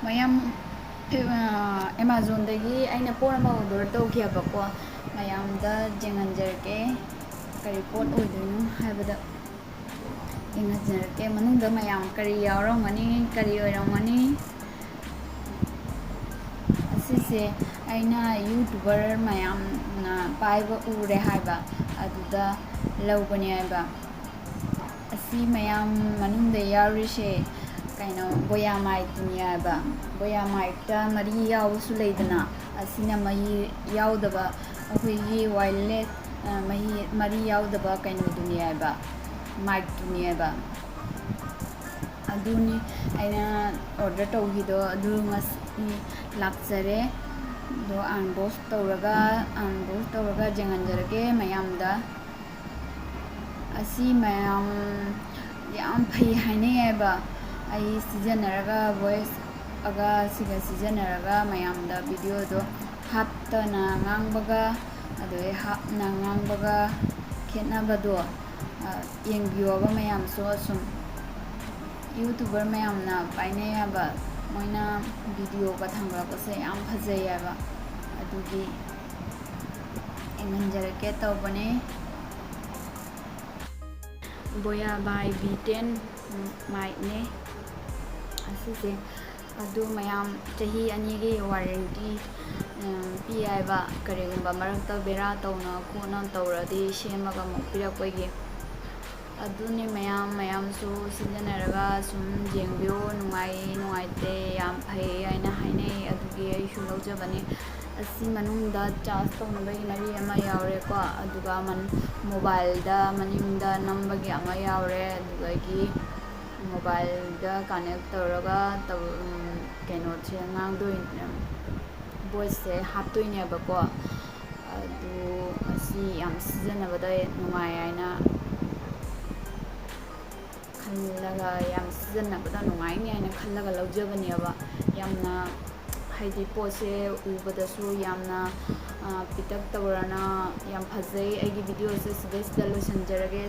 ꯃꯌꯥꯝ ꯑꯦꯃꯥꯖꯣꯟꯗꯒꯤ ꯑꯩꯅ ꯄꯣꯠ ꯑꯃ ꯑꯣꯔꯗꯔ ꯇꯧꯈꯤꯑꯕꯀꯣ ꯃꯌꯥꯝꯗ ꯌꯦꯡꯍꯟꯖꯔꯛꯀꯦ ꯀꯔꯤ ꯄꯣꯠ ꯑꯣꯏꯗꯣꯏꯅꯣ ꯍꯥꯏꯕꯗ ꯌꯦꯡꯍꯟꯖꯔꯛꯀꯦ ꯃꯅꯨꯡꯗ ꯃꯌꯥꯝ ꯀꯔꯤ ꯌꯥꯎꯔꯝꯒꯅꯤ ꯀꯔꯤ ꯑꯣꯏꯔꯝꯒꯅꯤ ꯑꯁꯤꯁꯦ ꯑꯩꯅ ꯌꯨꯇꯨꯕꯔ ꯃꯌꯥꯝꯅ ꯄꯥꯏꯕ ꯎꯔꯦ ꯍꯥꯏꯕ ꯑꯗꯨꯗ ꯂꯧꯕꯅꯦ ꯍꯥꯏꯕ ꯑꯁꯤ ꯃꯌꯥꯝ ꯃꯅꯨꯡꯗ ꯌꯥꯎꯔꯤꯁꯦ ꯀꯩꯅꯣ ꯕꯣꯌꯥ ꯃꯥꯏꯛꯇꯨꯅꯤ ꯍꯥꯏꯕ ꯕꯣꯌꯥ ꯃꯥꯏꯛꯇ ꯃꯔꯤ ꯌꯥꯎꯕꯁꯨ ꯂꯩꯗꯅ ꯑꯁꯤꯅ ꯃꯔꯤ ꯌꯥꯎꯗꯕ ꯑꯩꯈꯣꯏꯒꯤ ꯋꯥꯏꯔꯂꯦꯁ ꯃꯔꯤ ꯌꯥꯎꯗꯕ ꯀꯩꯅꯣꯗꯨꯅꯤ ꯍꯥꯏꯕ ꯃꯥꯏꯛꯇꯨꯅꯤ ꯍꯥꯏꯕ ꯑꯗꯨꯅꯤ ꯑꯩꯅ ꯑꯣꯔꯗꯔ ꯇꯧꯈꯤꯗꯣ ꯑꯗꯨ ꯉꯁꯤ ꯂꯥꯛꯆꯔꯦ ꯑꯗꯣ ꯑꯟꯕꯣꯛꯁ ꯇꯧꯔꯒ ꯌꯦꯡꯍꯟꯖꯔꯒꯦ ꯃꯌꯥꯝꯗ ꯑꯁꯤ ꯃꯌꯥꯝ ꯌꯥꯝ ꯐꯩ ꯍꯥꯏꯅꯩꯑꯕ ꯑꯩ ꯁꯤꯖꯤꯟꯅꯔꯒ ꯚꯣꯏꯁꯑꯒ ꯁꯤꯒ ꯁꯤꯖꯤꯟꯅꯔꯒ ꯃꯌꯥꯝꯗ ꯚꯤꯗꯤꯑꯣꯗꯣ ꯍꯥꯞꯇꯅ ꯉꯥꯡꯕꯒ ꯑꯗꯨꯗꯩ ꯍꯥꯞꯅ ꯉꯥꯡꯕꯒ ꯈꯦꯠꯅꯕꯗꯣ ꯌꯦꯡꯕꯤꯌꯣꯕ ꯃꯌꯥꯝꯁꯨ ꯑꯁꯨꯝ ꯌꯨꯇꯨꯕꯔ ꯃꯌꯥꯝꯅ ꯄꯥꯏꯅꯩ ꯍꯥꯏꯕ ꯃꯣꯏꯅ ꯚꯤꯗꯤꯑꯣꯒ ꯊꯥꯡꯒꯠꯂꯛꯄꯁꯦ ꯌꯥꯝ ꯐꯖꯩ ꯍꯥꯏꯕ ꯑꯗꯨꯒꯤ ꯌꯦꯡꯍꯟꯖꯔꯛꯀꯦ ꯇꯧꯕꯅꯦ ꯕꯣꯌꯥ ꯕꯥꯏ V10 ꯃꯥꯏꯛꯅꯦ ꯑꯁꯤꯁꯦ ꯑꯗꯨ ꯃꯌꯥꯝ ꯆꯍꯤ 2ꯒꯤ ꯋꯥꯔꯦꯟꯇꯤ ꯄꯤ ꯍꯥꯏꯕ ꯀꯔꯤꯒꯨꯝꯕ ꯃꯔꯛꯇ ꯕꯦꯔꯥ ꯇꯧꯅ ꯈꯣꯠꯅ ꯇꯧꯔꯗꯤ ꯁꯦꯝꯃꯒ ꯑꯃꯨꯛ ꯄꯤꯔꯛꯄꯒꯤ ꯑꯗꯨꯅꯤ ꯃꯌꯥꯝꯁꯨ ꯁꯤꯖꯤꯟꯅꯔꯒ ꯁꯨꯝ ꯌꯦꯡꯕꯤꯌꯣ ꯅꯨꯡꯉꯥꯏ ꯅꯨꯡꯉꯥꯏꯇꯦ ꯌꯥꯝ ꯐꯩ ꯍꯥꯏꯅ ꯍꯥꯏꯅꯩ ꯑꯗꯨꯒꯤ ꯑꯩꯁꯨ ꯂꯧꯖꯕꯅꯤ ꯑꯁꯤ ꯃꯅꯨꯡꯗ ꯆꯥꯔꯖ ꯇꯧꯅꯕꯒꯤ ꯃꯔꯤ ꯑꯃ ꯌꯥꯎꯔꯦꯀꯣ ꯑꯗꯨꯒ ꯃꯣꯕꯥꯏꯜꯗ ꯃꯅꯤꯡꯗ ꯅꯝꯕꯒꯤ ꯑꯃ ꯌꯥꯎꯔꯦ ꯑꯗꯨꯗꯒꯤ ꯃꯣꯕꯥꯏꯜꯗ ꯀꯅꯦꯛ ꯇꯧꯔꯒ ꯀꯩꯅꯣꯁꯦ ꯉꯥꯡꯗꯣꯏꯅꯦ ꯚꯣꯏꯁꯁꯦ ꯍꯥꯞꯇꯣꯏꯅꯦꯕꯀꯣ ꯑꯗꯨ ꯑꯁꯤ ꯌꯥꯝ ꯁꯤꯖꯤꯟꯅꯕꯗ ꯅꯨꯡꯉꯥꯏ ꯍꯥꯏꯅ ꯈꯜꯂꯒ ꯌꯥꯝ ꯁꯤꯖꯤꯟꯅꯕꯗ ꯅꯨꯡꯉꯥꯏꯅꯤ ꯍꯥꯏꯅ ꯈꯜꯂꯒ ꯂꯧꯖꯕꯅꯦꯕ ꯌꯥꯝꯅ ꯍꯥꯏꯗꯤ ꯄꯣꯠꯁꯦ ꯎꯕꯗꯁꯨ ꯌꯥꯝꯅ ꯄꯤꯛꯇꯛ ꯇꯧꯔꯅ ꯌꯥꯝ ꯐꯖꯩ ꯑꯩꯒꯤ ꯚꯤꯗꯤꯑꯣꯁꯦ ꯁꯤꯗꯩꯁꯤꯗ ꯂꯣꯏꯁꯤꯟꯖꯔꯒꯦ